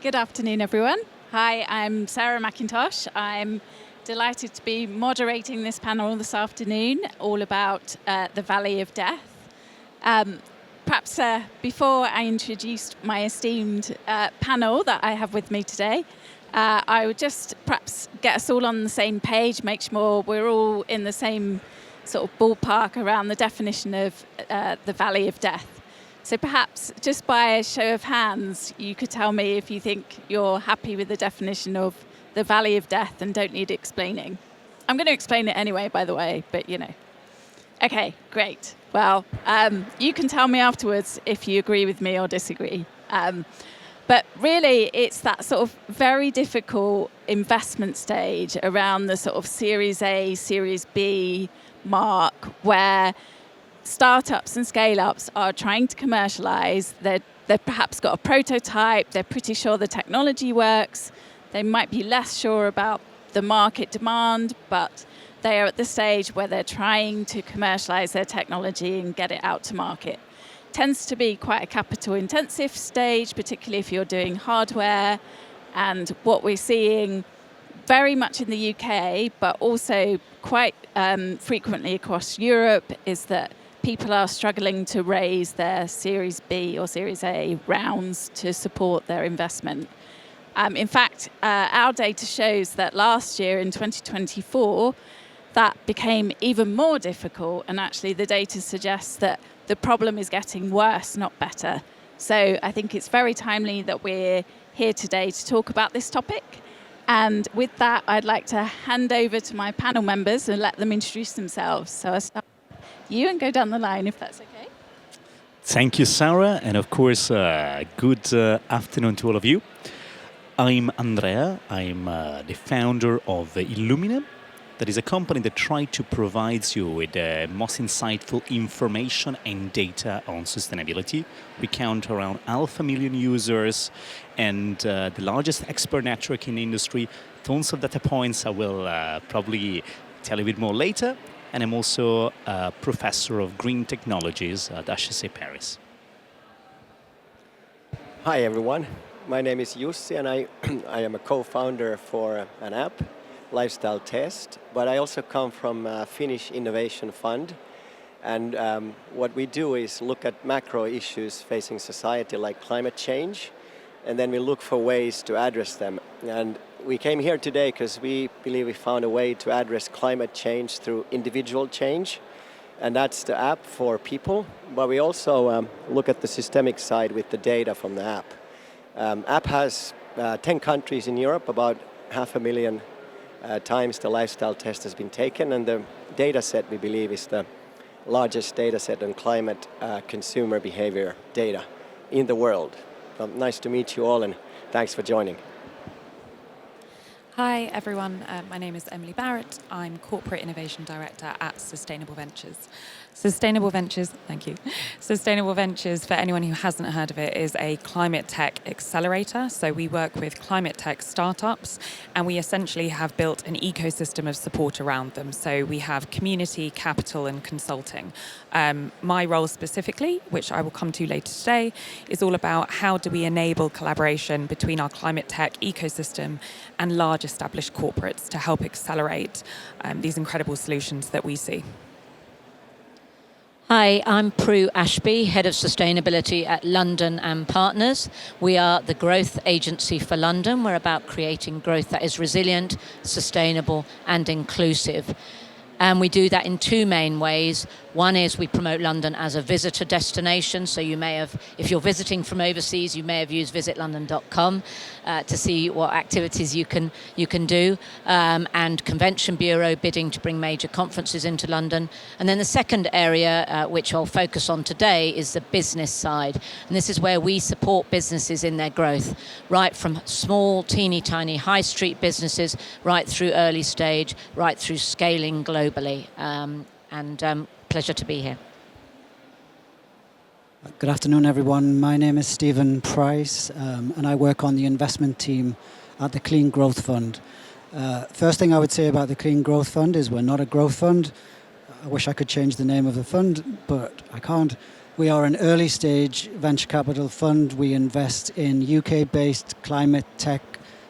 good afternoon, everyone. Hi, I'm Sarah McIntosh. I'm delighted to be moderating this panel this afternoon, all about the Valley of Death. Perhaps before I introduce my esteemed panel that I have with me today, I would just perhaps get us all on the same page, make sure we're all in the same sort of ballpark around the definition of the Valley of Death. So perhaps just by a show of hands, you could tell me if you think you're happy with the definition of the Valley of Death and don't need explaining. I'm going to explain it anyway, by the way, but you know. Okay, great. Well, you can tell me afterwards if you agree with me or disagree. But really, it's that sort of very difficult investment stage around the sort of Series A, Series B mark where startups and scale-ups are trying to commercialize. They've perhaps got a prototype. They're pretty sure the technology works. They might be less sure about the market demand, but they are at the stage where they're trying to commercialize their technology and get it out to market. Tends to be quite a capital-intensive stage, particularly if you're doing hardware. And what we're seeing very much in the UK, but also quite frequently across Europe, is that people are struggling to raise their Series B or Series A rounds to support their investment. In fact, our data shows that last year in 2024, that became even more difficult, and actually the data suggests that the problem is getting worse, not better. So I think it's very timely that we're here today to talk about this topic. And with that, I'd like to hand over to my panel members and let them introduce themselves. So I'll start with you and go down the line, if that's okay. Thank you, Sarah. And of course, good afternoon to all of you. I'm Andrea. I'm the founder of Illumina. That is a company that tries to provide you with the most insightful information and data on sustainability. We count around 500,000 users and the largest expert network in the industry. Tons of data points I will probably tell you a bit more later. And I'm also a professor of green technologies at HEC Paris. Hi, everyone. My name is Jussi, and I am a co-founder for an app, Lifestyle Test, but I also come from a Finnish innovation fund. And what we do is look at macro issues facing society like climate change, and then we look for ways to address them. And we came here today because we believe we found a way to address climate change through individual change, and that's the app for people. But we also look at the systemic side with the data from the app. App has 10 countries in Europe, about 500,000 times the lifestyle test has been taken, and the data set, we believe, is the largest data set on climate consumer behavior data in the world. Nice to meet you all, and thanks for joining. Hi everyone, my name is Emily Barrett. I'm Corporate Innovation Director at Sustainable Ventures. Sustainable Ventures, thank you. Sustainable Ventures, for anyone who hasn't heard of it, is a climate tech accelerator. So we work with climate tech startups, and we essentially have built an ecosystem of support around them. So we have community, capital, and consulting. My role specifically, which I will come to later today, is all about how do we enable collaboration between our climate tech ecosystem and large established corporates to help accelerate these incredible solutions that we see. Hi, I'm Prue Ashby, Head of Sustainability at London and Partners. We are the growth agency for London. We're about creating growth that is resilient, sustainable, and inclusive. And we do that in two main ways. One is we promote London as a visitor destination. So you may have, if you're visiting from overseas, you may have used visitlondon.com to see what activities you can do. And Convention Bureau bidding to bring major conferences into London. And then the second area, which I'll focus on today, is the business side. And this is where we support businesses in their growth, right from small, teeny tiny high street businesses, right through early stage, right through scaling globally. Pleasure to be here. Good afternoon, everyone. My name is Stephen Price, and I work on the investment team at the Clean Growth Fund. First thing I would say about the Clean Growth Fund is we're not a growth fund. I wish I could change the name of the fund, but I can't. We are an early stage venture capital fund. We invest in UK-based climate tech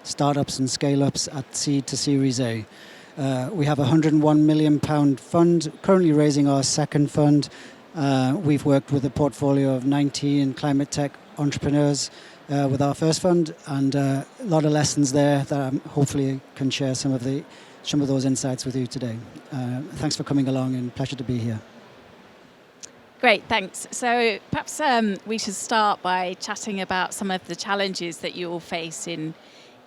startups and scale-ups at seed to Series A. We have a £101 million fund, currently raising our second fund. We've worked with a portfolio of 19 climate tech entrepreneurs with our first fund, and a lot of lessons there that I hopefully can share some of those insights with you today. Thanks for coming along, and pleasure to be here. Great, thanks. So perhaps we should start by chatting about some of the challenges that you all face in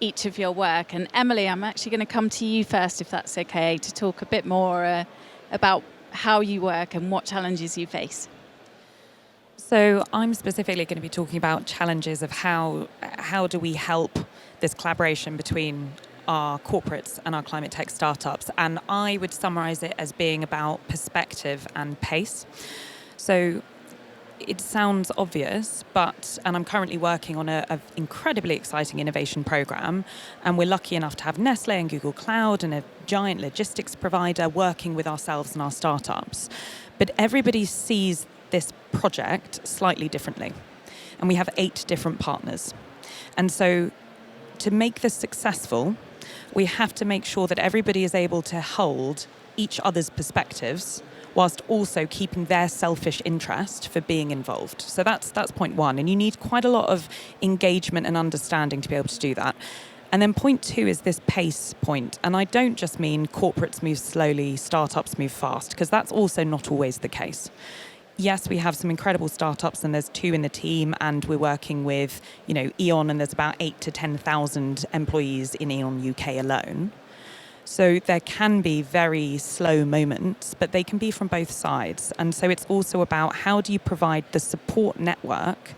each of your work. And Emily, I'm actually going to come to you first, if that's okay, to talk a bit more about how you work and what challenges you face. So I'm specifically going to be talking about challenges of how do we help this collaboration between our corporates and our climate tech startups. And I would summarize it as being about perspective and pace. So it sounds obvious, and I'm currently working on an incredibly exciting innovation program, and we're lucky enough to have Nestle and Google Cloud and a giant logistics provider working with ourselves and our startups. But everybody sees this project slightly differently, and we have 8 different partners. And so to make this successful, we have to make sure that everybody is able to hold each other's perspectives whilst also keeping their selfish interest for being involved. So that's point one. And you need quite a lot of engagement and understanding to be able to do that. And then point 2 is this pace point. And I don't just mean corporates move slowly, startups move fast, because that's also not always the case. Yes, we have some incredible startups, and there's 2 in the team, and we're working with, E.ON, and there's about 8,000 to 10,000 employees in E.ON UK alone. So there can be very slow moments, but they can be from both sides. And so it's also about how do you provide the support network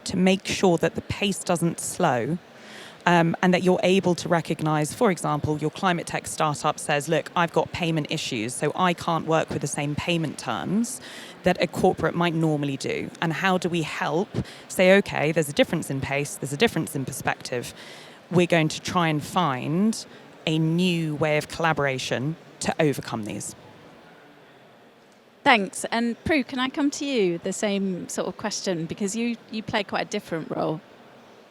to make sure that the pace doesn't slow, and that you're able to recognize, for example, your climate tech startup says, look, I've got payment issues, so I can't work with the same payment terms that a corporate might normally do. And how do we help say, okay, there's a difference in pace, there's a difference in perspective. We're going to try and find a new way of collaboration to overcome these. Thanks. And Prue, can I come to you, the same sort of question, because you play quite a different role.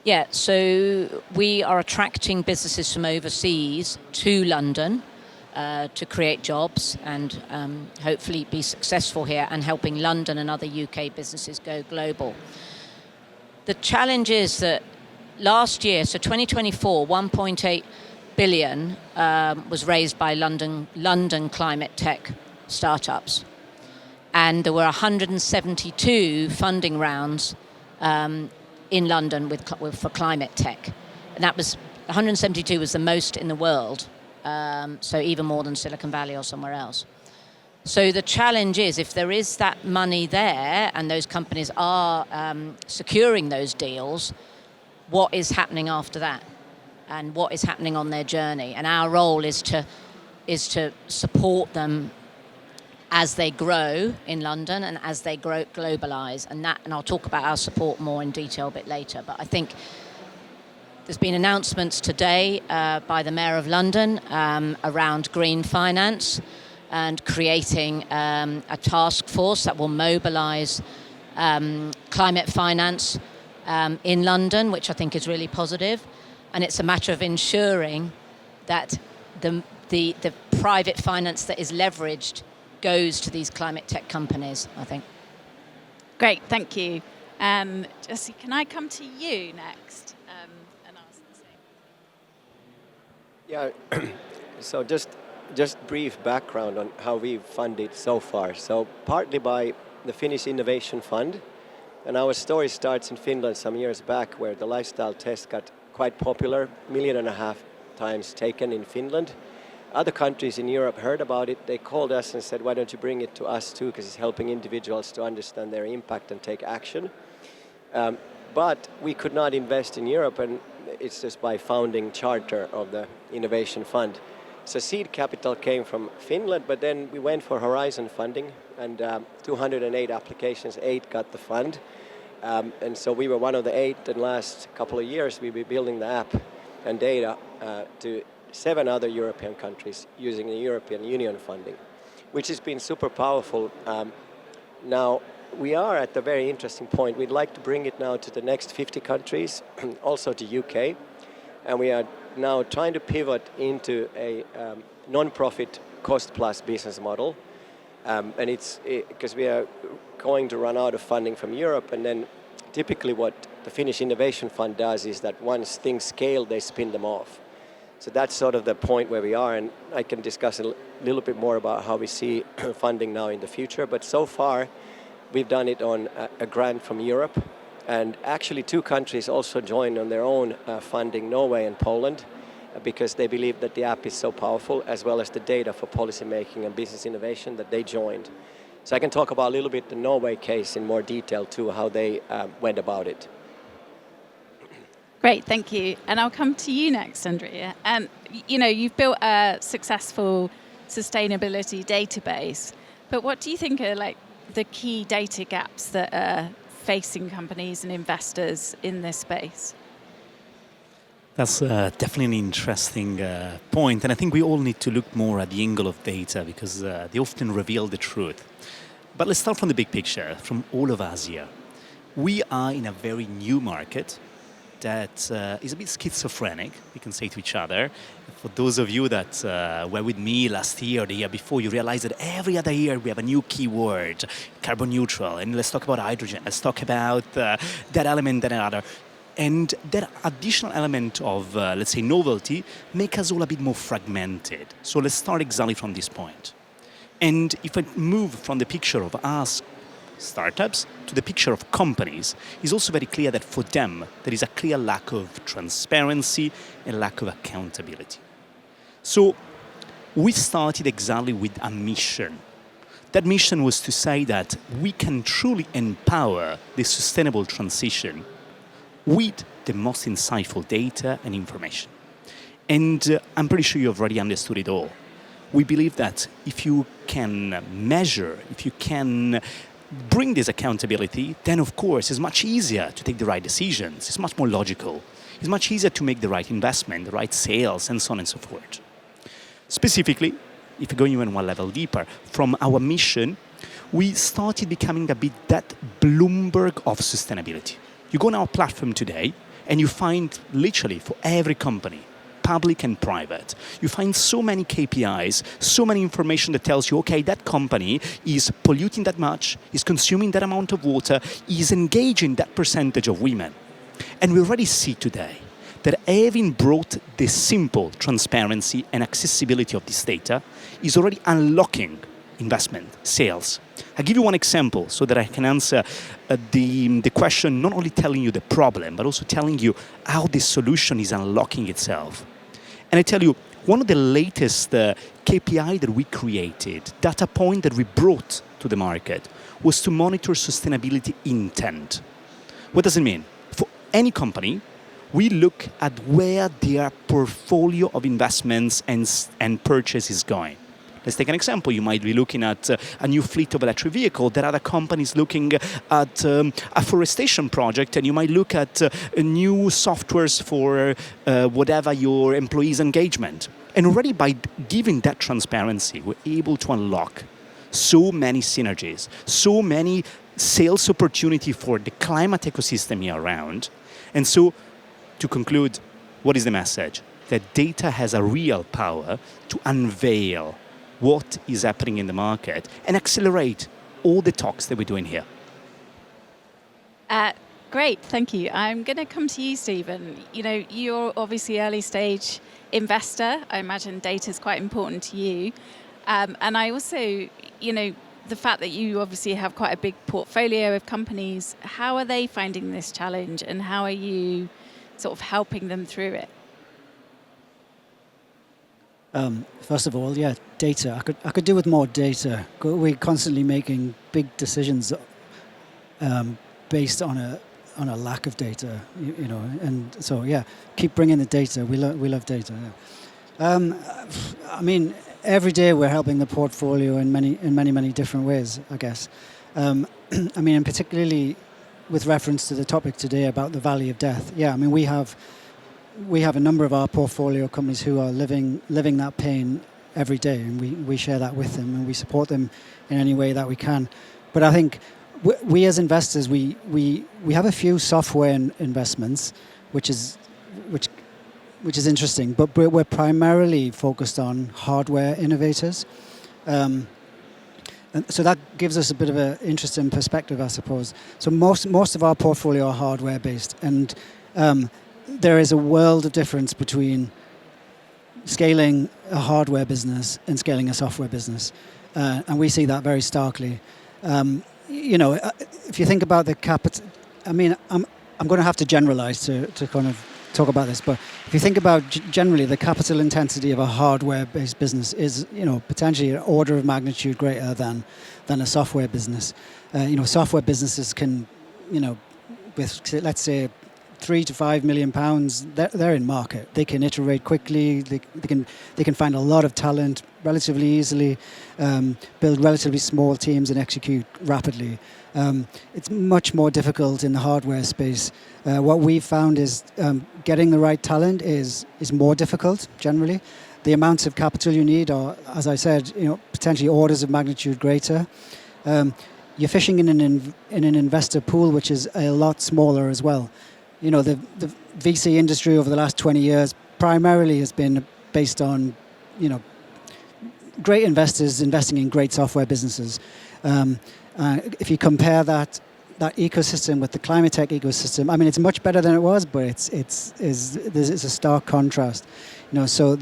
Yeah, so we are attracting businesses from overseas to London to create jobs and hopefully be successful here, and helping London and other UK businesses go global. The challenge is that last year, so 2024, 1.8 billion was raised by London climate tech startups. And there were 172 funding rounds in London for climate tech. And that was 172 was the most in the world, so even more than Silicon Valley or somewhere else. So the challenge is, if there is that money there and those companies are securing those deals, what is happening after that? And what is happening on their journey? And our role is to support them as they grow in London and as they grow globalize, and I'll talk about our support more in detail a bit later. But I think there's been announcements today by the Mayor of London around green finance and creating a task force that will mobilize climate finance in London, which I think is really positive. And it's a matter of ensuring that the private finance that is leveraged goes to these climate tech companies, I think. Great, thank you. Jesse, can I come to you next and ask the same? Yeah, so just brief background on how we've funded so far. So partly by the Finnish Innovation Fund, and our story starts in Finland some years back, where the lifestyle test got quite popular, 1.5 million times taken in Finland. Other countries in Europe heard about it. They called us and said, why don't you bring it to us too, because it's helping individuals to understand their impact and take action. But we could not invest in Europe, and it's just by founding charter of the Innovation Fund. So seed capital came from Finland, but then we went for Horizon funding, and 208 applications, 8 got the fund. And so we were one of the 8. In the last couple of years, we've been building the app and data to 7 other European countries using the European Union funding, which has been super powerful. Now, we are at a very interesting point. We'd like to bring it now to the next 50 countries, also to UK, and we are now trying to pivot into a non-profit cost-plus business model, and it's because we are going to run out of funding from Europe, and then typically what the Finnish Innovation Fund does is that once things scale, they spin them off. So that's sort of the point where we are, and I can discuss a little bit more about how we see funding now in the future. But so far, we've done it on a grant from Europe, and actually 2 countries also joined on their own funding, Norway and Poland, because they believe that the app is so powerful, as well as the data for policy making and business innovation, that they joined. So I can talk about a little bit the Norway case in more detail too, how they went about it. Great, thank you. And I'll come to you next, Andrea. You've built a successful sustainability database, but what do you think are like the key data gaps that are facing companies and investors in this space? That's definitely an interesting point, and I think we all need to look more at the angle of data because they often reveal the truth. But let's start from the big picture, from all of us here. We are in a very new market that is a bit schizophrenic, we can say to each other. For those of you that were with me last year or the year before, you realize that every other year we have a new keyword, carbon neutral, and let's talk about hydrogen, let's talk about that element, that another. And that additional element of, let's say, novelty make us all a bit more fragmented. So let's start exactly from this point. And if I move from the picture of us startups to the picture of companies, it's also very clear that for them there is a clear lack of transparency and lack of accountability. So we started exactly with a mission. That mission was to say that we can truly empower the sustainable transition with the most insightful data and information. And I'm pretty sure you've already understood it all. We believe that if you can measure, if you can bring this accountability, then of course it's much easier to take the right decisions. It's much more logical. It's much easier to make the right investment, the right sales, and so on and so forth. Specifically, if you go even one level deeper, from our mission, we started becoming a bit that Bloomberg of sustainability. You go on our platform today, and you find literally for every company, public and private, you find so many KPIs, so many information that tells you, okay, that company is polluting that much, is consuming that amount of water, is engaging that percentage of women. And we already see today that having brought this simple transparency and accessibility of this data is already unlocking investment, sales. I'll give you one example so that I can answer the question, not only telling you the problem, but also telling you how this solution is unlocking itself. And I tell you, one of the latest KPI that we created, data point that we brought to the market, was to monitor sustainability intent. What does it mean? For any company, we look at where their portfolio of investments and purchase is going. Let's take an example. You might be looking at a new fleet of electric vehicle. There are other companies looking at a forestation project, and you might look at new softwares for whatever your employees' engagement. And already by giving that transparency, we're able to unlock so many synergies, so many sales opportunity for the climate ecosystem here around. And so, to conclude, what is the message? That data has a real power to unveil what is happening in the market and accelerate all the talks that we're doing here. Great, thank you. I'm going to come to you, Stephen. You're obviously early stage investor. I imagine data is quite important to you. And I also, the fact that you obviously have quite a big portfolio of companies, how are they finding this challenge and how are you sort of helping them through it? First of all, data. I could do with more data. We're constantly making big decisions based on a lack of data, and so keep bringing the data. We love data. I mean, every day we're helping the portfolio in many different ways, I guess. I mean, and particularly with reference to the topic today about the valley of death. I mean, we have a number of our portfolio companies who are living that pain every day, and we share that with them and we support them in any way that we can. But I think we as investors, we have a few software investments, which is interesting, but we're primarily focused on hardware innovators. And so that gives us a bit of an interesting perspective, I suppose. So most of our portfolio are hardware based, and there is a world of difference between scaling a hardware business and scaling a software business, and we see that very starkly. If you think about the capital, I mean, I'm going to have to generalize to kind of talk about this, but if you think about generally the capital intensity of a hardware-based business is, potentially an order of magnitude greater than a software business. Software businesses can, with let's say £3 to £5 million, they're in market. They can iterate quickly. They can find a lot of talent relatively easily, build relatively small teams, and execute rapidly. It's much more difficult in the hardware space. What we've found is getting the right talent is more difficult generally. The amounts of capital you need are, as I said, potentially orders of magnitude greater. You're fishing in an investor pool which is a lot smaller as well. The VC industry over the last 20 years primarily has been based on, great investors investing in great software businesses. If you compare that ecosystem with the climate tech ecosystem, I mean, it's much better than it was, but it's a stark contrast. So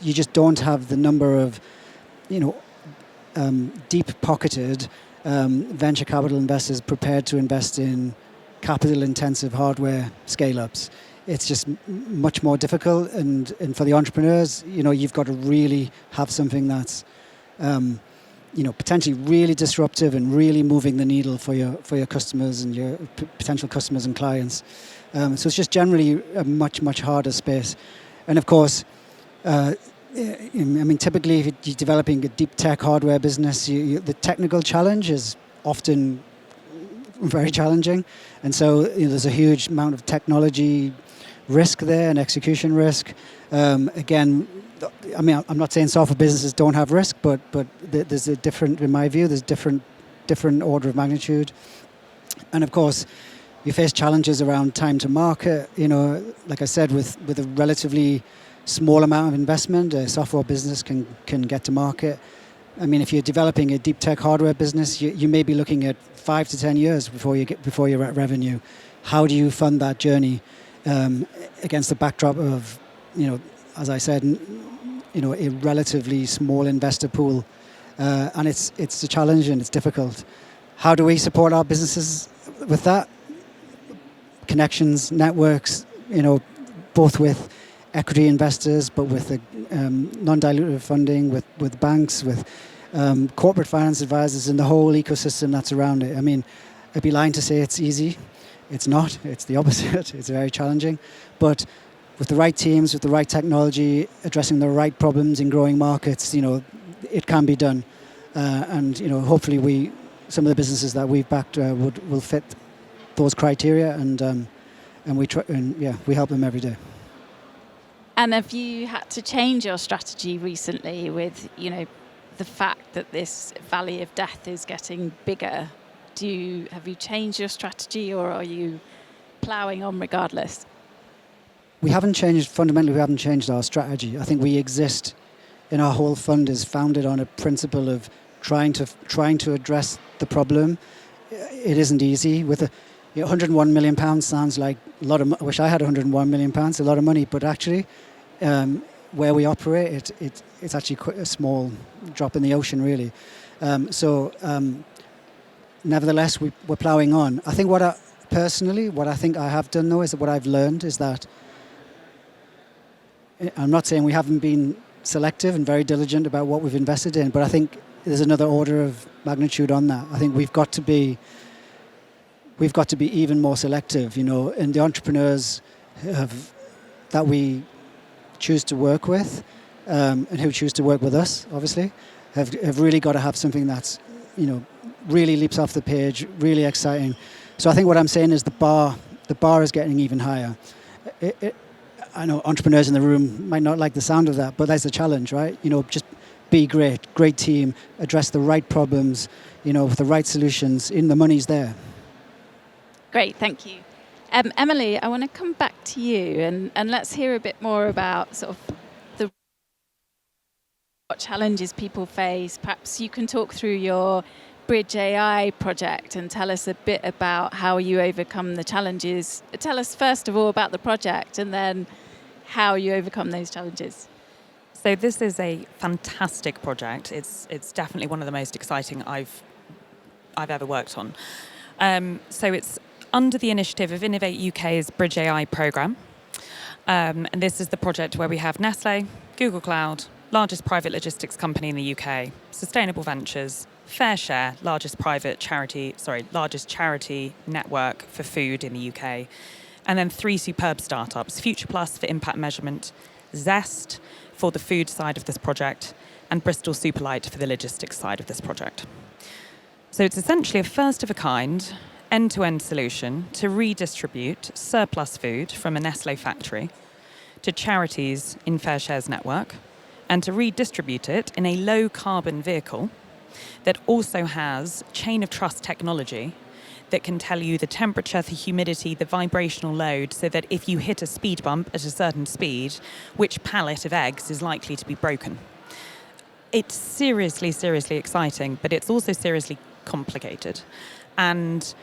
you just don't have the number of, deep-pocketed venture capital investors prepared to invest in capital-intensive hardware scale-ups. It's just much more difficult, and for the entrepreneurs, you've got to really have something that's, potentially really disruptive and really moving the needle for your customers and your potential customers and clients. So it's just generally a much, much harder space. And of course, typically if you're developing a deep tech hardware business, the technical challenge is often very challenging, and so there's a huge amount of technology risk there and execution risk. Again, I'm not saying software businesses don't have risk, but there's a different, in my view, there's different order of magnitude. And of course, you face challenges around time to market. Like I said, with a relatively small amount of investment, a software business can get to market. I mean, if you're developing a deep tech hardware business, you may be looking at 5 to 10 years before you're at revenue. How do you fund that journey against the backdrop of, as I said, a relatively small investor pool, and it's a challenge and it's difficult. How do we support our businesses with that? Connections, networks, both with equity investors, but with the non-dilutive funding, with banks, with corporate finance advisors, and the whole ecosystem that's around it. I mean, I'd be lying to say it's easy. It's not. It's the opposite. It's very challenging. But with the right teams, with the right technology, addressing the right problems in growing markets, it can be done. And hopefully some of the businesses that we've backed will fit those criteria, and we help them every day. And have you had to change your strategy recently with, the fact that this valley of death is getting bigger? Have you changed your strategy, or are you ploughing on regardless? We haven't changed our strategy. I think we exist, and our whole fund is founded on a principle of trying to address the problem. It isn't easy. With £101 million sounds like a lot of. I wish I had £101 million. A lot of money, but actually, where we operate, it's actually quite a small drop in the ocean, really. Nevertheless, we're ploughing on. I think what I think I have done though is that what I've learned is that. I'm not saying we haven't been selective and very diligent about what we've invested in, but I think there's another order of magnitude on that. I think we've got to be even more selective, and the entrepreneurs that we choose to work with, and who choose to work with us, obviously, have really got to have something that's, really leaps off the page, really exciting. So I think what I'm saying is the bar is getting even higher. I know entrepreneurs in the room might not like the sound of that, but that's the challenge, right? Just be great team, address the right problems, with the right solutions, the money's there. Great, thank you. Emily, I want to come back to you and let's hear a bit more about sort of what challenges people face. Perhaps you can talk through your Bridge AI project and tell us a bit about how you overcome the challenges. Tell us first of all about the project and then how you overcome those challenges. So this is a fantastic project. It's definitely one of the most exciting I've ever worked on. So it's under the initiative of Innovate UK's Bridge AI programme. And this is the project where we have Nestlé, Google Cloud, largest private logistics company in the UK, Sustainable Ventures, Fair Share, largest charity network for food in the UK, and then 3 superb startups, Future Plus for impact measurement, Zest for the food side of this project, and Bristol Superlight for the logistics side of this project. So it's essentially a first of a kind, end-to-end solution to redistribute surplus food from a Nestlé factory to charities in Fair Share's network, and to redistribute it in a low-carbon vehicle that also has chain of trust technology that can tell you the temperature, the humidity, the vibrational load, so that if you hit a speed bump at a certain speed, which pallet of eggs is likely to be broken. It's seriously, seriously exciting, but it's also seriously complicated. And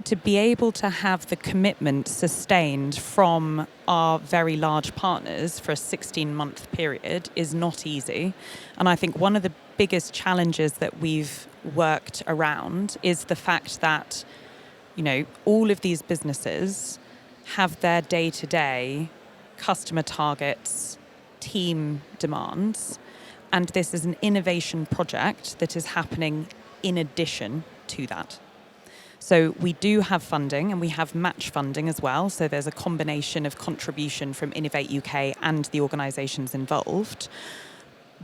to be able to have the commitment sustained from our very large partners for a 16-month period is not easy. And I think one of the biggest challenges that we've worked around is the fact that, all of these businesses have their day-to-day customer targets, team demands, and this is an innovation project that is happening in addition to that. So we do have funding and we have match funding as well. So there's a combination of contribution from Innovate UK and the organisations involved.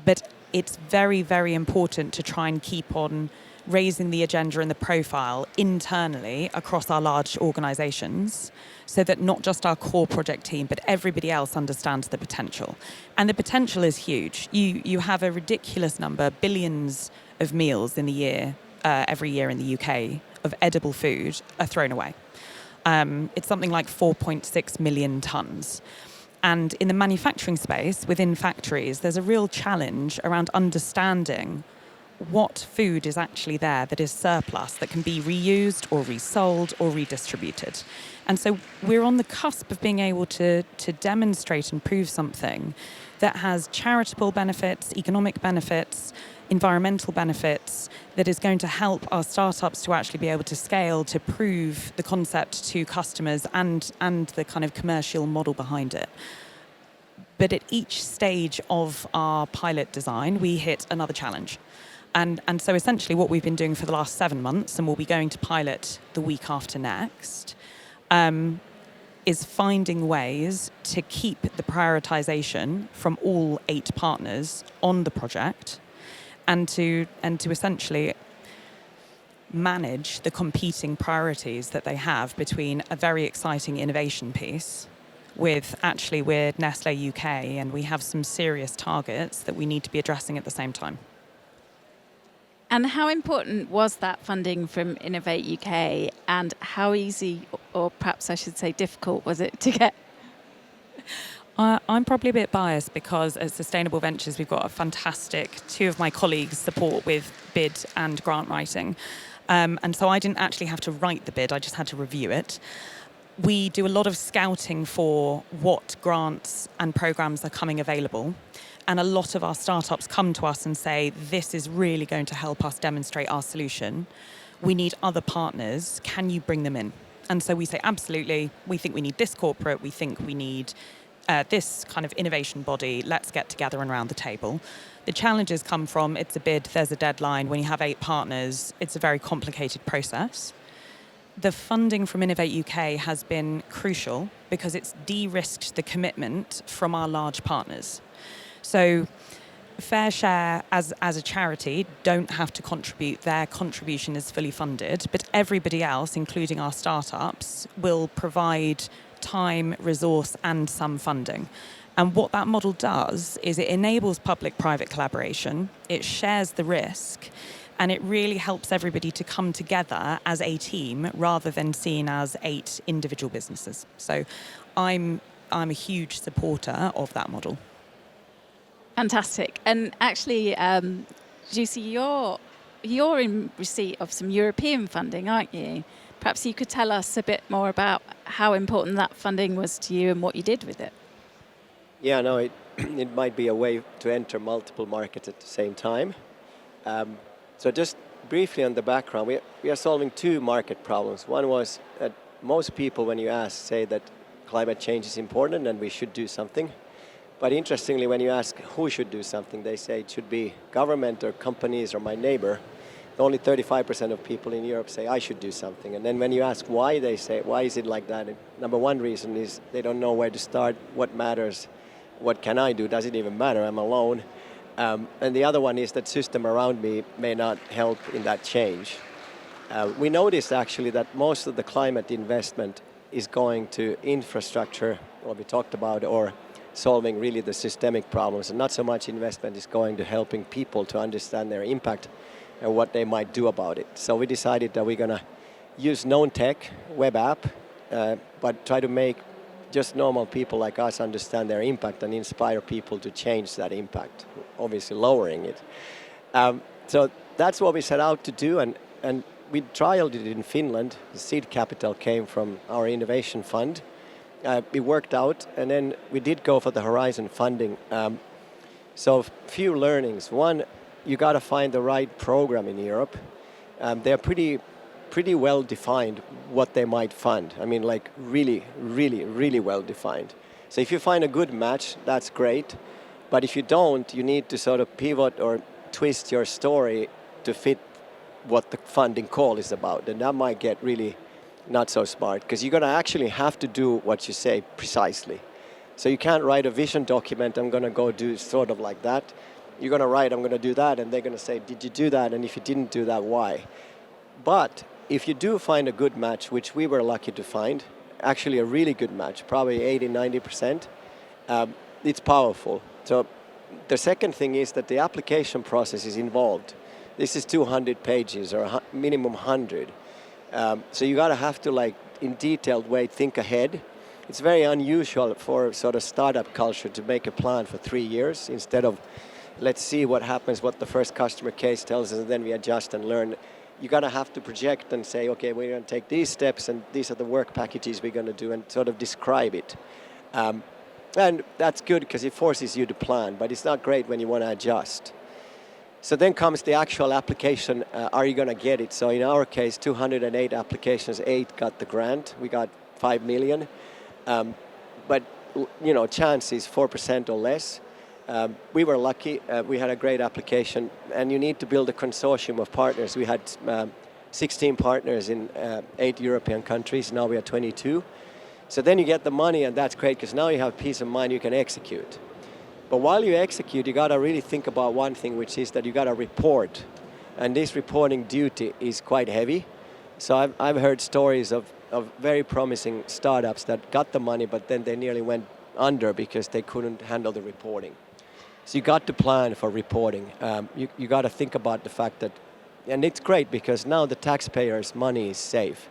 But it's very, very important to try and keep on raising the agenda and the profile internally across our large organisations so that not just our core project team, but everybody else understands the potential. And the potential is huge. You have a ridiculous number, billions of meals in the year, every year in the UK, of edible food are thrown away. It's something like 4.6 million tonnes. And in the manufacturing space, within factories, there's a real challenge around understanding what food is actually there that is surplus, that can be reused or resold or redistributed. And so we're on the cusp of being able to demonstrate and prove something that has charitable benefits, economic benefits, environmental benefits, that is going to help our startups to actually be able to scale, to prove the concept to customers and the kind of commercial model behind it. But at each stage of our pilot design, we hit another challenge. And so essentially what we've been doing for the last 7 months, and we'll be going to pilot the week after next, is finding ways to keep the prioritization from all 8 partners on the project, and to essentially manage the competing priorities that they have between a very exciting innovation piece with we're Nestlé UK and we have some serious targets that we need to be addressing at the same time. And how important was that funding from Innovate UK, and how easy, or perhaps I should say difficult, was it to get? I'm probably a bit biased because at Sustainable Ventures we've got a fantastic 2 of my colleagues support with bid and grant writing. And so I didn't actually have to write the bid, I just had to review it. We do a lot of scouting for what grants and programs are coming available. And a lot of our startups come to us and say, this is really going to help us demonstrate our solution. We need other partners. Can you bring them in? And so we say, absolutely. We think we need this corporate. We think we need this kind of innovation body. Let's get together and around the table. The challenges come from, it's a bid, there's a deadline. When you have 8 partners, it's a very complicated process. The funding from Innovate UK has been crucial because it's de-risked the commitment from our large partners. So Fair Share as a charity don't have to contribute. Their contribution is fully funded, but everybody else, including our startups, will provide time, resource, and some funding. And what that model does is it enables public-private collaboration, it shares the risk, and it really helps everybody to come together as a team rather than seen as 8 individual businesses. So I'm a huge supporter of that model. Fantastic. And actually, Juicy, you're in receipt of some European funding, aren't you? Perhaps you could tell us a bit more about how important that funding was to you and what you did with it. Yeah, no, it might be a way to enter multiple markets at the same time. So just briefly on the background, we are solving 2 market problems. One was that most people, when you ask, say that climate change is important and we should do something. But interestingly, when you ask who should do something, they say it should be government or companies or my neighbor. Only 35% of people in Europe say I should do something. And then when you ask why, they say, why is it like that? And number one reason is they don't know where to start, what matters, what can I do, does it even matter, I'm alone. And the other one is that system around me may not help in that change. We noticed actually that most of the climate investment is going to infrastructure, what we talked about, or solving really the systemic problems, and not so much investment is going to helping people to understand their impact and what they might do about it. So we decided that we're going to use known tech, web app, but try to make just normal people like us understand their impact and inspire people to change that impact, obviously lowering it. So that's what we set out to do, and we trialed it in Finland. The seed capital came from our innovation fund. It worked out, and then we did go for the Horizon funding. So few learnings. One, you got to find the right program in Europe. They're pretty well defined what they might fund. I mean, like really well defined. So if you find a good match, that's great. But if you don't, you need to sort of pivot or twist your story to fit what the funding call is about, and that might get really not so smart, because you're going to actually have to do what you say precisely. So you can't write a vision document, I'm going to go do sort of like that. You're going to write, I'm going to do that, and they're going to say, did you do that? And if you didn't do that, why? But if you do find a good match, which we were lucky to find, actually a really good match, probably 80-90%, it's powerful. So the second thing is that the application process is involved. This is 200 pages or minimum 100. So you gotta have to, like, in detailed way, think ahead. It's very unusual for sort of startup culture to make a plan for 3 years instead of let's see what happens, what the first customer case tells us, and then we adjust and learn. You gotta have to project and say, okay, we're gonna take these steps and these are the work packages we're gonna do, and sort of describe it. And that's good because it forces you to plan, but it's not great when you wanna adjust. So then comes the actual application. Are you going to get it? So in our case, 208 applications, 8 got the grant. We got 5 million. But, you know, chance is 4% or less. We were lucky. We had a great application. And you need to build a consortium of partners. We had 16 partners in 8 European countries. Now we are 22. So then you get the money, and that's great because now you have peace of mind, you can execute. But while you execute, you got to really think about one thing, which is that you got to report. And this reporting duty is quite heavy. So I've heard stories of very promising startups that got the money, but then they nearly went under because they couldn't handle the reporting. So you got to plan for reporting. You got to think about the fact that, and it's great because now the taxpayers' money is safe.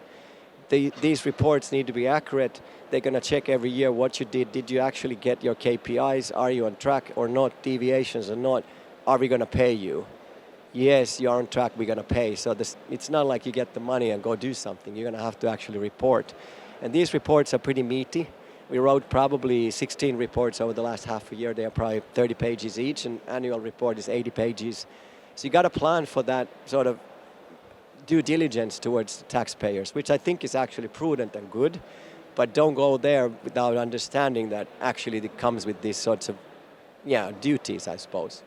These reports need to be accurate. They're going to check every year what you did. Did you actually get your KPIs? Are you on track or not? Deviations or not? Are we going to pay you? Yes, you're on track. We're going to pay. So it's not like you get the money and go do something. You're going to have to actually report. And these reports are pretty meaty. We wrote probably 16 reports over the last half a year. They are probably 30 pages each. An annual report is 80 pages. So you got to plan for that sort of due diligence towards the taxpayers, which I think is actually prudent and good. But don't go there without understanding that actually it comes with these sorts of, duties, I suppose.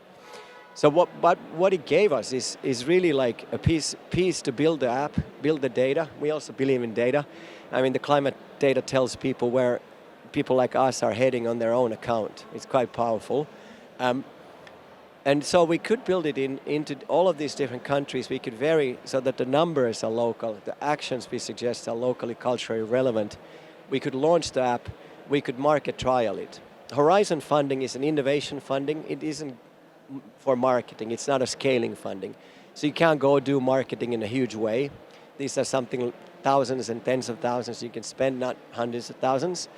So what it gave us is really like a piece to build the app, build the data. We also believe in data. I mean, the climate data tells people where people like us are heading on their own account. It's quite powerful. And so we could build it into all of these different countries. We could vary so that the numbers are local, the actions we suggest are locally, culturally relevant. we could launch the app, we could market trial it. Horizon funding is an innovation funding. It isn't for marketing. It's not a scaling funding. So you can't go do marketing in a huge way. These are something thousands and tens of thousands you can spend, not hundreds of thousands.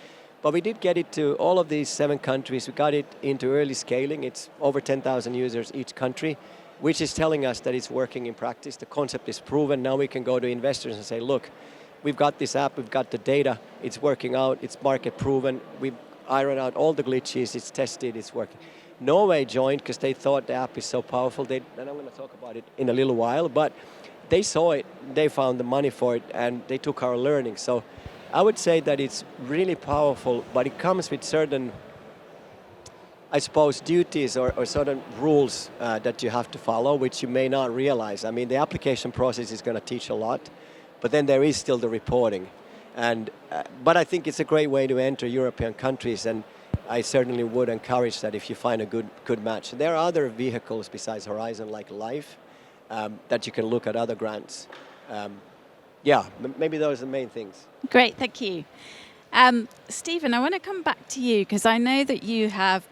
But we did get it to all of these 7 countries. We got it into early scaling. It's over 10,000 users each country, which is telling us that it's working in practice. The concept is proven. Now we can go to investors and say, look, we've got this app, we've got the data, it's working out, it's market proven, we've ironed out all the glitches, it's tested, it's working. Norway joined because they thought the app is so powerful, and I'm going to talk about it in a little while, but they saw it, they found the money for it, and they took our learning. So I would say that it's really powerful, but it comes with certain, I suppose, duties or certain rules that you have to follow, which you may not realize. I mean, the application process is going to teach a lot, but then there is still the reporting. And but I think it's a great way to enter European countries, and I certainly would encourage that if you find a good match. There are other vehicles besides Horizon, like Life, that you can look at other grants. Maybe those are the main things. Great, thank you. Stephen, I want to come back to you because I know that you have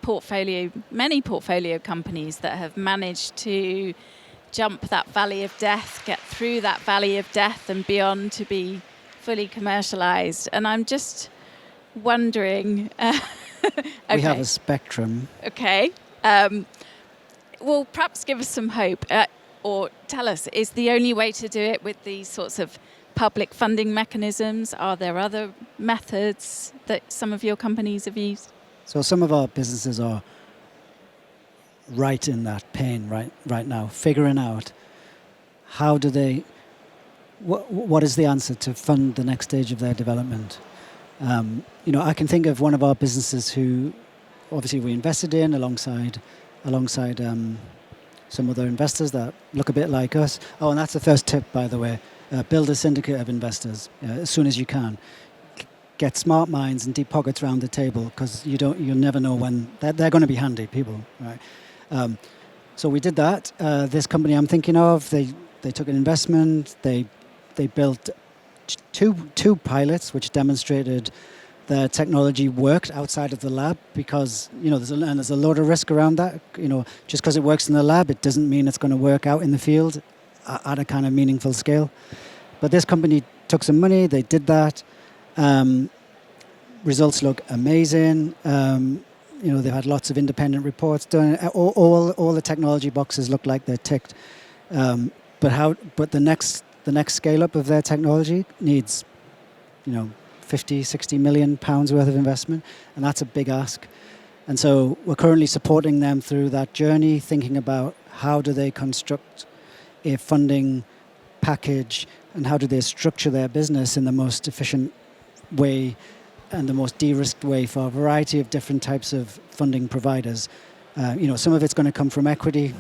many portfolio companies that have managed to jump that valley of death, get through that valley of death and beyond to be fully commercialized. And I'm just wondering... Okay. We have a spectrum. Okay. Well, perhaps give us some hope or tell us, is the only way to do it with these sorts of public funding mechanisms? Are there other methods that some of your companies have used? So some of our businesses are right in that pain right now, figuring out how do they, what is the answer to fund the next stage of their development. I can think of one of our businesses who obviously we invested in alongside some other investors that look a bit like us. Oh, and that's the first tip, by the way. Build a syndicate of investors as soon as you can. Get smart minds and deep pockets around the table, because you'll never know when they're going to be handy people, right? So we did that. This company I'm thinking of, they took an investment. They built two pilots which demonstrated the technology worked outside of the lab, because there's a lot of risk around that. Just because it works in the lab, it doesn't mean it's going to work out in the field at a kind of meaningful scale. But this company took some money. They did that. Results look amazing. They've had lots of independent reports done. All the technology boxes look like they're ticked. But the next scale up of their technology needs, 50, 60 million pounds worth of investment, and that's a big ask. And so we're currently supporting them through that journey, thinking about how do they construct a funding package and how do they structure their business in the most efficient way and the most de-risked way for a variety of different types of funding providers. Some of it's going to come from equity.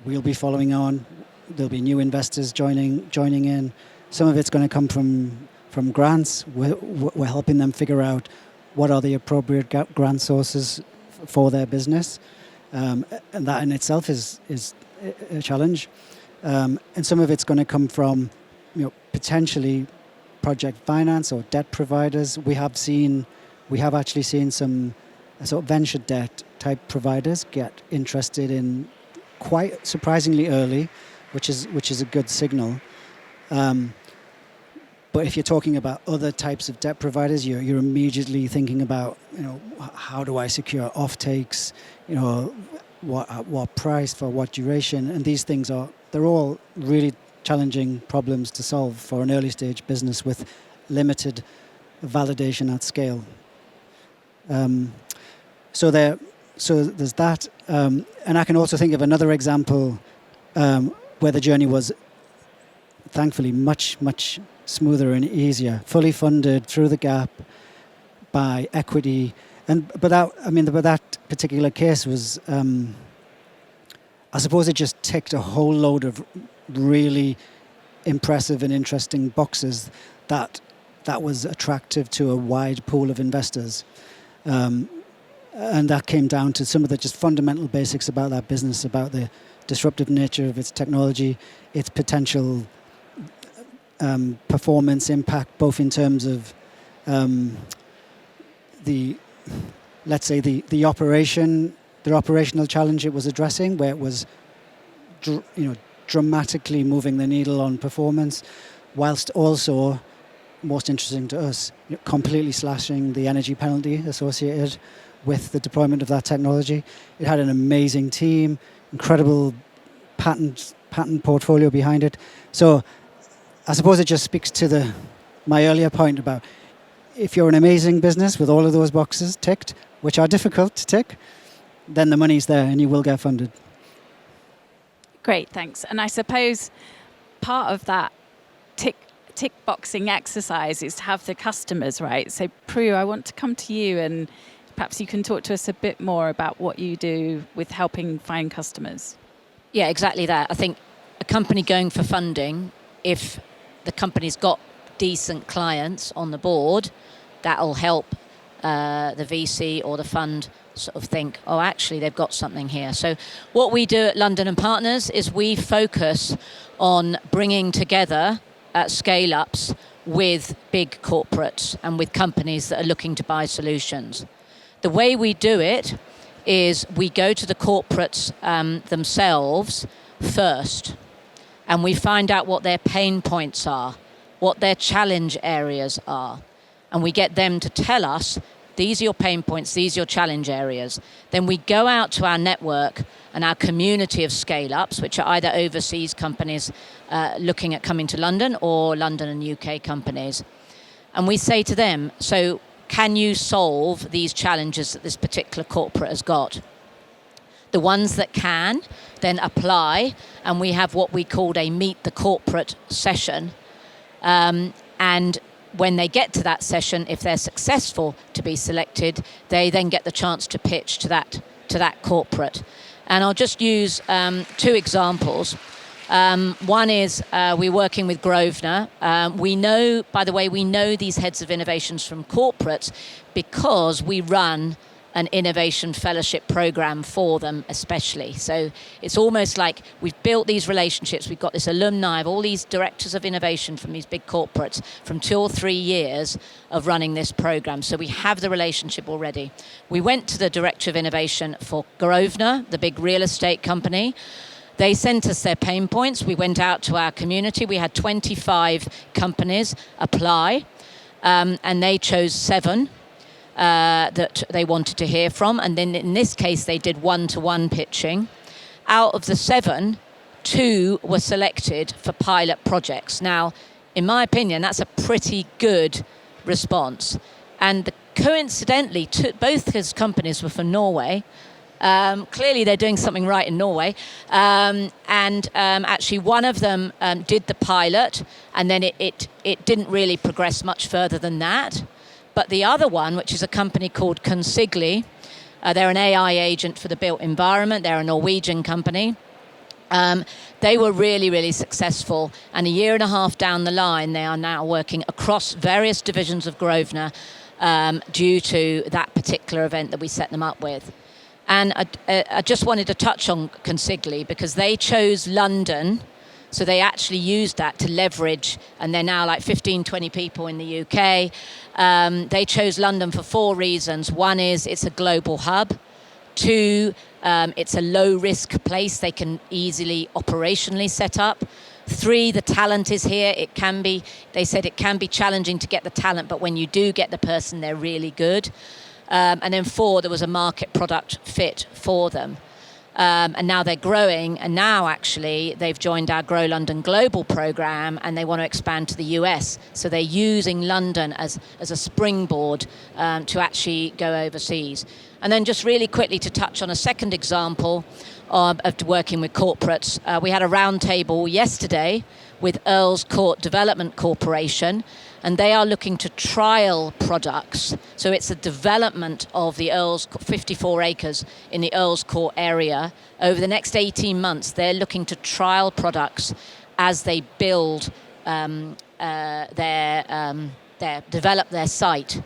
We'll be following on. There'll be new investors joining in. Some of it's going to come from grants. We're helping them figure out what are the appropriate grant sources for their business, and that in itself is a challenge. And some of it's going to come from potentially project finance or debt providers. We have actually seen some sort of venture debt type providers get interested in quite surprisingly early, which is a good signal. But if you're talking about other types of debt providers, you're immediately thinking about, how do I secure offtakes, what price for what duration, and these things they're all really challenging problems to solve for an early stage business with limited validation at scale. So there's that, and I can also think of another example where the journey was thankfully much smoother and easier, fully funded through the gap by equity, but that particular case was, I suppose it just ticked a whole load of really impressive and interesting boxes that was attractive to a wide pool of investors, and that came down to some of the just fundamental basics about that business, about the disruptive nature of its technology, its potential performance impact, both in terms of the let's say the operational challenge it was addressing, where it was dramatically moving the needle on performance, whilst also, most interesting to us, completely slashing the energy penalty associated with the deployment of that technology. It had an amazing team, incredible patent portfolio behind it. So I suppose it just speaks to my earlier point about, if you're an amazing business with all of those boxes ticked, which are difficult to tick, then the money's there and you will get funded. Great, thanks. And I suppose part of that tick boxing exercise is to have the customers, right? So Prue, I want to come to you, and perhaps you can talk to us a bit more about what you do with helping find customers. Yeah, exactly that. I think a company going for funding, if the company's got decent clients on the board, that'll help the VC or the fund sort of think, oh, actually, they've got something here. So what we do at London and Partners is we focus on bringing together scale-ups with big corporates and with companies that are looking to buy solutions. The way we do it is we go to the corporates themselves first, and we find out what their pain points are, what their challenge areas are, and we get them to tell us, these are your pain points, these are your challenge areas. Then we go out to our network and our community of scale-ups, which are either overseas companies looking at coming to London or London and UK companies. And we say to them, so can you solve these challenges that this particular corporate has got? The ones that can then apply, and we have what we called a meet the corporate session. And when they get to that session, if they're successful to be selected, they then get the chance to pitch to that corporate. And I'll just use 2 examples. One is we're working with Grosvenor. We know these heads of innovations from corporates because we run an innovation fellowship program for them especially. So it's almost like we've built these relationships. We've got this alumni of all these directors of innovation from these big corporates from 2 or 3 years of running this program. So we have the relationship already. We went to the director of innovation for Grosvenor, the big real estate company. They sent us their pain points. We went out to our community. We had 25 companies apply, and they chose 7 that they wanted to hear from. And then in this case, they did 1-to-1 pitching. Out of the 7, 2 were selected for pilot projects. Now, in my opinion, that's a pretty good response. And coincidentally, both his companies were from Norway. Clearly, they're doing something right in Norway. Actually, one of them did the pilot, and then it didn't really progress much further than that. But the other one, which is a company called Consigli, they're an AI agent for the built environment. They're a Norwegian company. They were really, really successful. And a year and a half down the line, they are now working across various divisions of Grosvenor due to that particular event that we set them up with. And I just wanted to touch on Consigli because they chose London. So they actually used that to leverage, and they're now like 15, 20 people in the UK. They chose London for 4 reasons. One is it's a global hub. 2, it's a low-risk place they can easily operationally set up. 3, the talent is here. They said it can be challenging to get the talent, but when you do get the person, they're really good. And then 4, there was a market product fit for them. And now they're growing, and now actually they've joined our Grow London Global program, and they want to expand to the US. So they're using London as a springboard to actually go overseas. And then just really quickly to touch on a second example of working with corporates. We had a roundtable yesterday with Earls Court Development Corporation, and they are looking to trial products. So it's a development of the 54 acres in the Earls Court area. Over the next 18 months, they're looking to trial products as they build develop their site.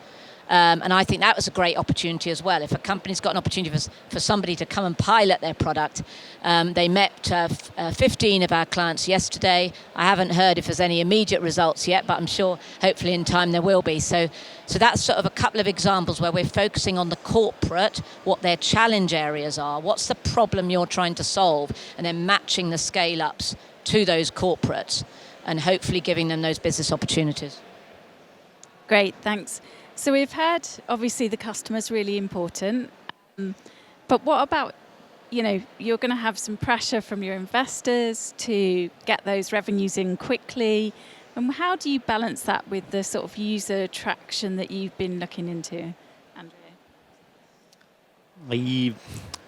And I think that was a great opportunity as well. If a company's got an opportunity for somebody to come and pilot their product, they met 15 of our clients yesterday. I haven't heard if there's any immediate results yet, but I'm sure hopefully in time there will be. So that's sort of a couple of examples where we're focusing on the corporate, what their challenge areas are, what's the problem you're trying to solve, and then matching the scale-ups to those corporates and hopefully giving them those business opportunities. Great, thanks. So we've heard, obviously, the customer's really important. But what about, you're going to have some pressure from your investors to get those revenues in quickly. And how do you balance that with the sort of user traction that you've been looking into, Andrea? I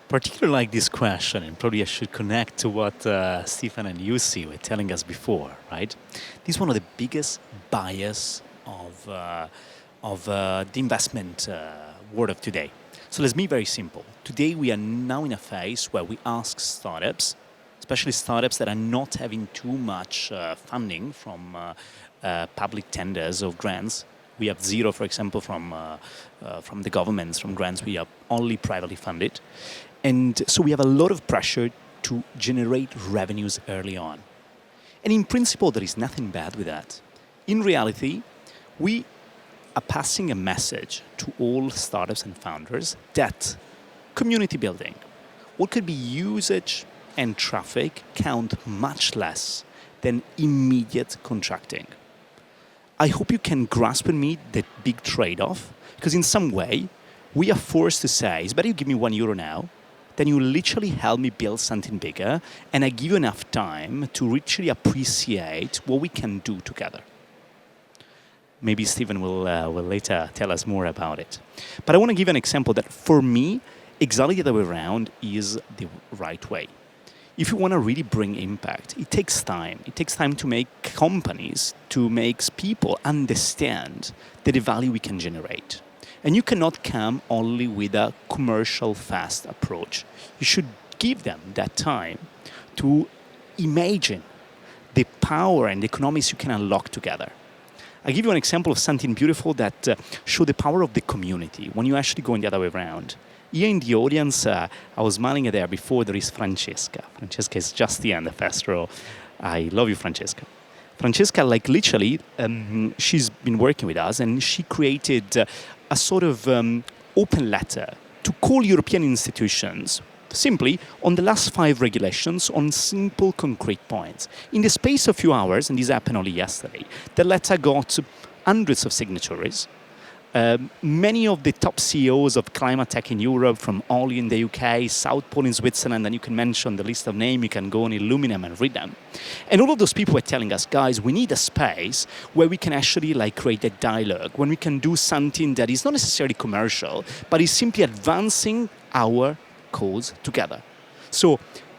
particularly like this question, and probably I should connect to what Stephen and Jussi were telling us before, right? This is one of the biggest bias of the investment world of today. So let's be very simple. Today we are now in a phase where we ask startups, especially startups that are not having too much funding from public tenders or grants. We have zero, for example, from the governments, from grants. We are only privately funded. And so we have a lot of pressure to generate revenues early on. And in principle, there is nothing bad with that. In reality, we are passing a message to all startups and founders that community building, what could be usage and traffic, count much less than immediate contracting. I hope you can grasp with me the big trade-off, because in some way, we are forced to say, it's better you give me €1 now, then you literally help me build something bigger, and I give you enough time to literally appreciate what we can do together. Maybe Stephen will later tell us more about it. But I want to give an example that for me, exactly the other way around is the right way. If you want to really bring impact, it takes time. It takes time to make companies, to make people understand the value we can generate. And you cannot come only with a commercial fast approach. You should give them that time to imagine the power and the economics you can unlock together. I'll give you an example of something beautiful that shows the power of the community when you actually go in the other way around. Here in the audience, I was smiling at there before, there is Francesca. Francesca is just here in the first row. I love you, Francesca. Francesca, like literally, she's been working with us and she created a sort of open letter to call European institutions simply on the last 5 regulations on simple, concrete points. In the space of a few hours, and this happened only yesterday, the letter got hundreds of signatories. Many of the top CEOs of climate tech in Europe, from Oli in the UK, South Pole in Switzerland, and you can mention the list of names, you can go on Illuminem and read them. And all of those people were telling us, guys, we need a space where we can actually create a dialogue, when we can do something that is not necessarily commercial, but is simply advancing our cause together. So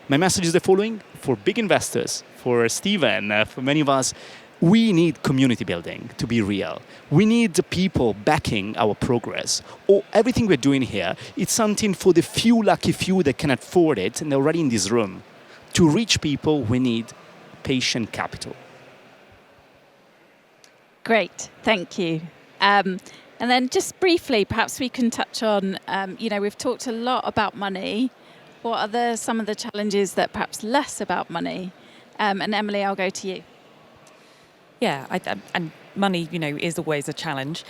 my message is the following: for big investors, for Stephen, for many of us, we need community building to be real. We need the people backing our progress. Or everything we're doing here, it's something for the few lucky few that can afford it and they're already in this room. To reach people, we need patient capital. Great, thank you. And then just briefly, perhaps we can touch on, we've talked a lot about money. What are some of the challenges that perhaps less about money? And Emily, I'll go to you. Yeah, and money, is always a challenge.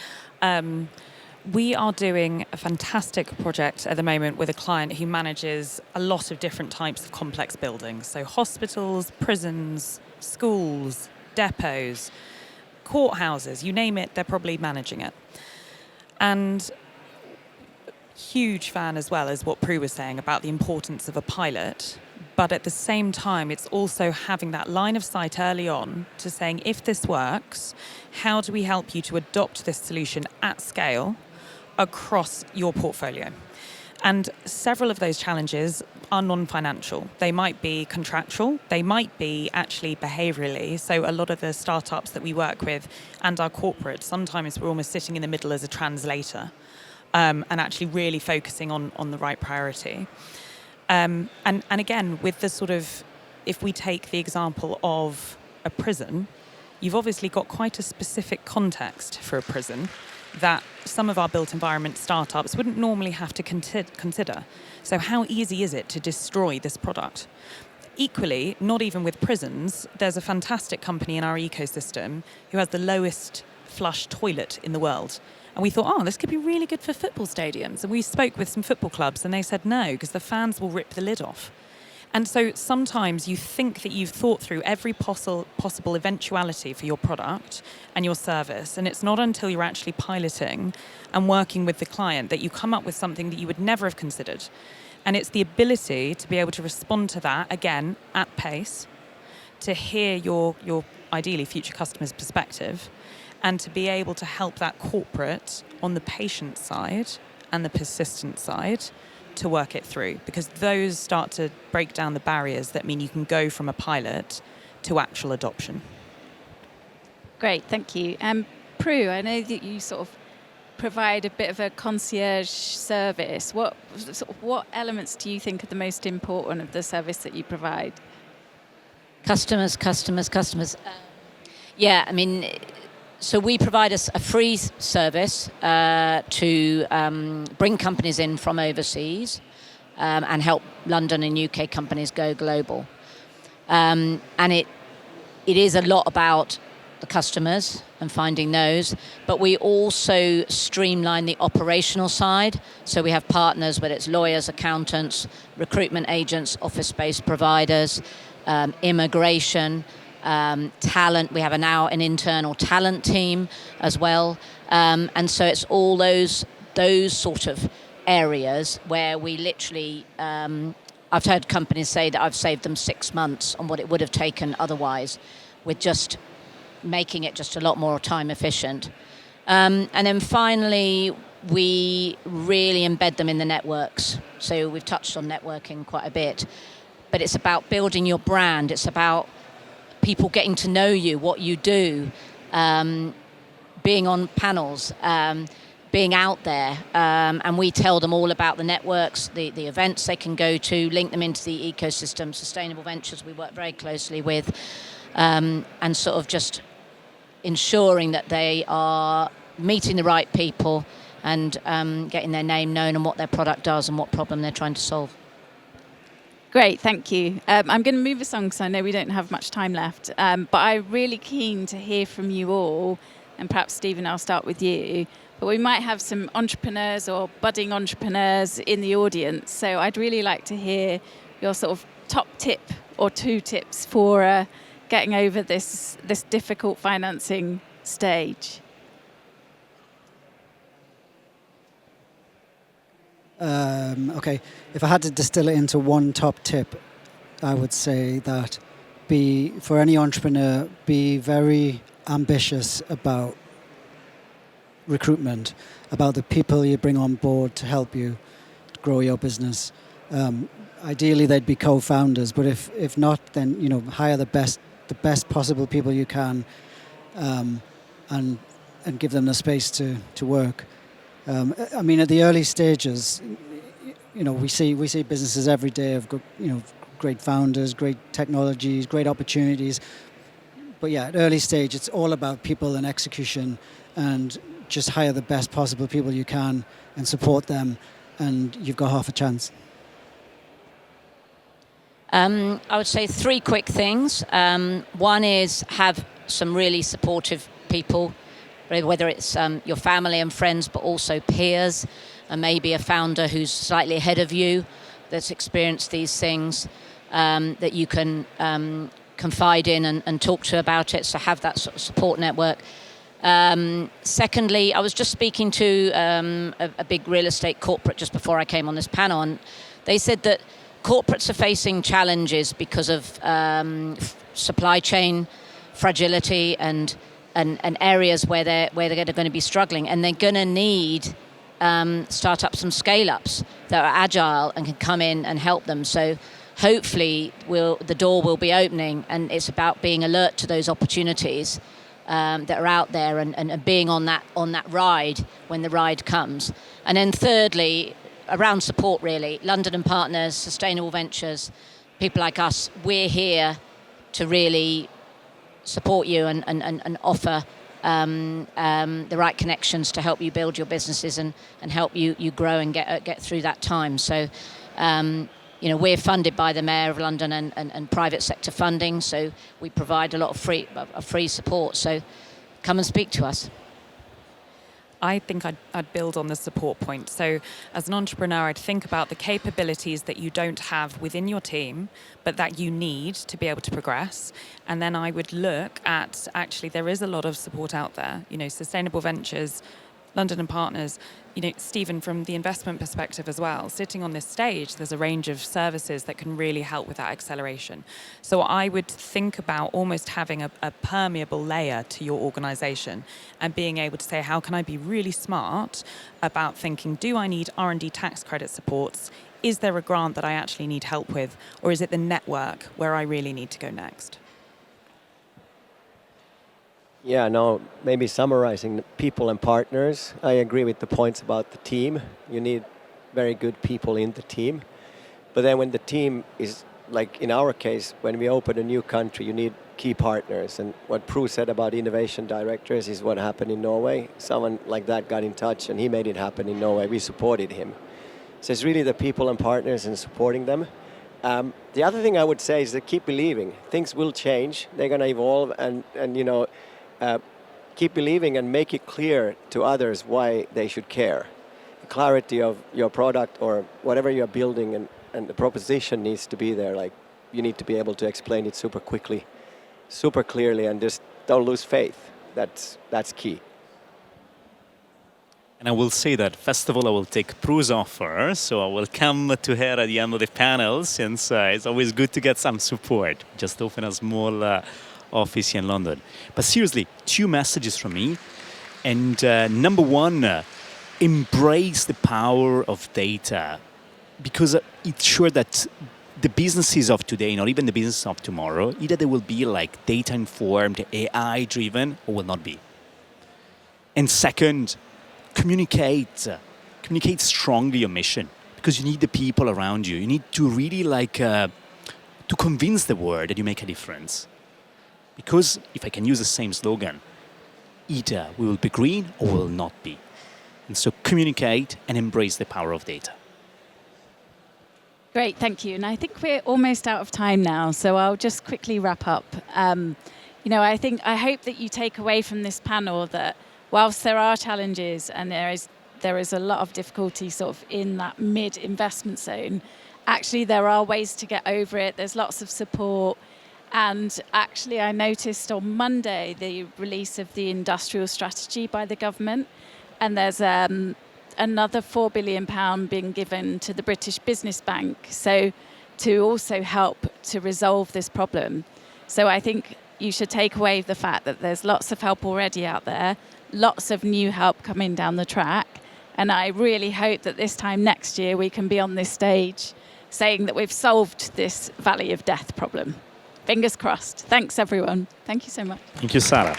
We are doing a fantastic project at the moment with a client who manages a lot of different types of complex buildings. So hospitals, prisons, schools, depots, courthouses, you name it, they're probably managing it. And huge fan as well as what Prue was saying about the importance of a pilot. But at the same time, it's also having that line of sight early on to saying, if this works, how do we help you to adopt this solution at scale across your portfolio? And several of those challenges are non-financial. They might be contractual. They might be actually behaviorally. So a lot of the startups that we work with and our corporate, sometimes we're almost sitting in the middle as a translator and actually really focusing on the right priority. And again, with the sort of, if we take the example of a prison, you've obviously got quite a specific context for a prison. that some of our built environment startups wouldn't normally have to consider. So how easy is it to destroy this product? Equally, not even with prisons, there's a fantastic company in our ecosystem who has the lowest flush toilet in the world. And we thought, this could be really good for football stadiums. And we spoke with some football clubs and they said no, because the fans will rip the lid off. And so sometimes you think that you've thought through every possible eventuality for your product and your service, and it's not until you're actually piloting and working with the client that you come up with something that you would never have considered. And it's the ability to be able to respond to that, again, at pace, to hear your ideally future customer's perspective, and to be able to help that corporate on the patient side and the persistent side to work it through, because those start to break down the barriers that mean you can go from a pilot to actual adoption. Great, thank you. Prue, I know that you sort of provide a bit of a concierge service. What elements do you think are the most important of the service that you provide? Customers. So we provide a free service to bring companies in from overseas and help London and UK companies go global. And it is a lot about the customers and finding those, but we also streamline the operational side. So we have partners, whether it's lawyers, accountants, recruitment agents, office-based providers, immigration, talent. We have now an internal talent team as well. And so it's all those sort of areas where we literally, I've heard companies say that I've saved them 6 months on what it would have taken otherwise, with just making it just a lot more time efficient. And then finally, we really embed them in the networks. So we've touched on networking quite a bit, but it's about building your brand. It's about people getting to know you, what you do, being on panels, being out there. And we tell them all about the networks, the events they can go to, link them into the ecosystem. Sustainable Ventures we work very closely with, and sort of just ensuring that they are meeting the right people and getting their name known and what their product does and what problem they're trying to solve. Great, thank you. I'm going to move us on because I know we don't have much time left, but I'm really keen to hear from you all, and perhaps Stephen, I'll start with you, but we might have some entrepreneurs or budding entrepreneurs in the audience, so I'd really like to hear your sort of top tip or 2 tips for getting over this difficult financing stage. Okay, if I had to distill it into one top tip, I would say that for any entrepreneur, be very ambitious about recruitment, about the people you bring on board to help you grow your business. Ideally, they'd be co-founders, but if not, then hire the best possible people you can, and give them the space to work. I mean, at the early stages, we see businesses every day of great founders, great technologies, great opportunities. But yeah, at early stage, it's all about people and execution, and just hire the best possible people you can and support them, and you've got half a chance. I would say 3 quick things. One is have some really supportive people, whether it's your family and friends, but also peers, and maybe a founder who's slightly ahead of you that's experienced these things, that you can confide in and talk to about it, so have that sort of support network. Secondly, I was just speaking to a big real estate corporate just before I came on this panel, and they said that corporates are facing challenges because of supply chain fragility and areas where they're going to be struggling, and they're going to need startups and scale-ups that are agile and can come in and help them. So hopefully the door will be opening, and it's about being alert to those opportunities that are out there and being on that ride when the ride comes. And then thirdly, around support really, London and Partners, Sustainable Ventures, people like us, we're here to really support you and offer the right connections to help you build your businesses and help you grow and get through that time. So, we're funded by the Mayor of London and private sector funding, so we provide a lot of free support. So come and speak to us. I think I'd build on the support point. So as an entrepreneur, I'd think about the capabilities that you don't have within your team, but that you need to be able to progress. And then I would look at, actually, there is a lot of support out there. Sustainable Ventures, London and Partners, Stephen, from the investment perspective as well, sitting on this stage, there's a range of services that can really help with that acceleration. So I would think about almost having a permeable layer to your organization and being able to say, how can I be really smart about thinking, do I need R&D tax credit supports? Is there a grant that I actually need help with? Or is it the network where I really need to go next? Yeah, no, maybe summarizing the people and partners, I agree with the points about the team. You need very good people in the team. But then when the team is, like in our case, when we open a new country, you need key partners. And what Prue said about innovation directors is what happened in Norway. Someone like that got in touch and he made it happen in Norway. We supported him. So it's really the people and partners and supporting them. The other thing I would say is that keep believing. Things will change. They're going to evolve and keep believing and make it clear to others why they should care. The clarity of your product or whatever you're building and the proposition needs to be there. Like you need to be able to explain it super quickly, super clearly, and just don't lose faith. That's key. And I will say that, first of all, I will take Prue's offer, so I will come to her at the end of the panel, since it's always good to get some support. Just open a small office here in London. But seriously, 2 messages from me. And number 1, embrace the power of data, because it's sure that the businesses of today, not even the businesses of tomorrow, either they will be like data-informed, AI-driven, or will not be. And second, communicate strongly your mission, because you need the people around you. You need to really to convince the world that you make a difference. Because if I can use the same slogan, either we will be green or we will not be. And so communicate and embrace the power of data. Great, thank you. And I think we're almost out of time now, so I'll just quickly wrap up. I hope that you take away from this panel that whilst there are challenges and there is a lot of difficulty sort of in that mid-investment zone, actually there are ways to get over it. There's lots of support. And actually, I noticed on Monday the release of the industrial strategy by the government, and there's another £4 billion being given to the British Business Bank, so to also help to resolve this problem. So I think you should take away the fact that there's lots of help already out there, lots of new help coming down the track, and I really hope that this time next year we can be on this stage saying that we've solved this valley of death problem. Fingers crossed. Thanks, everyone. Thank you so much. Thank you, Sarah.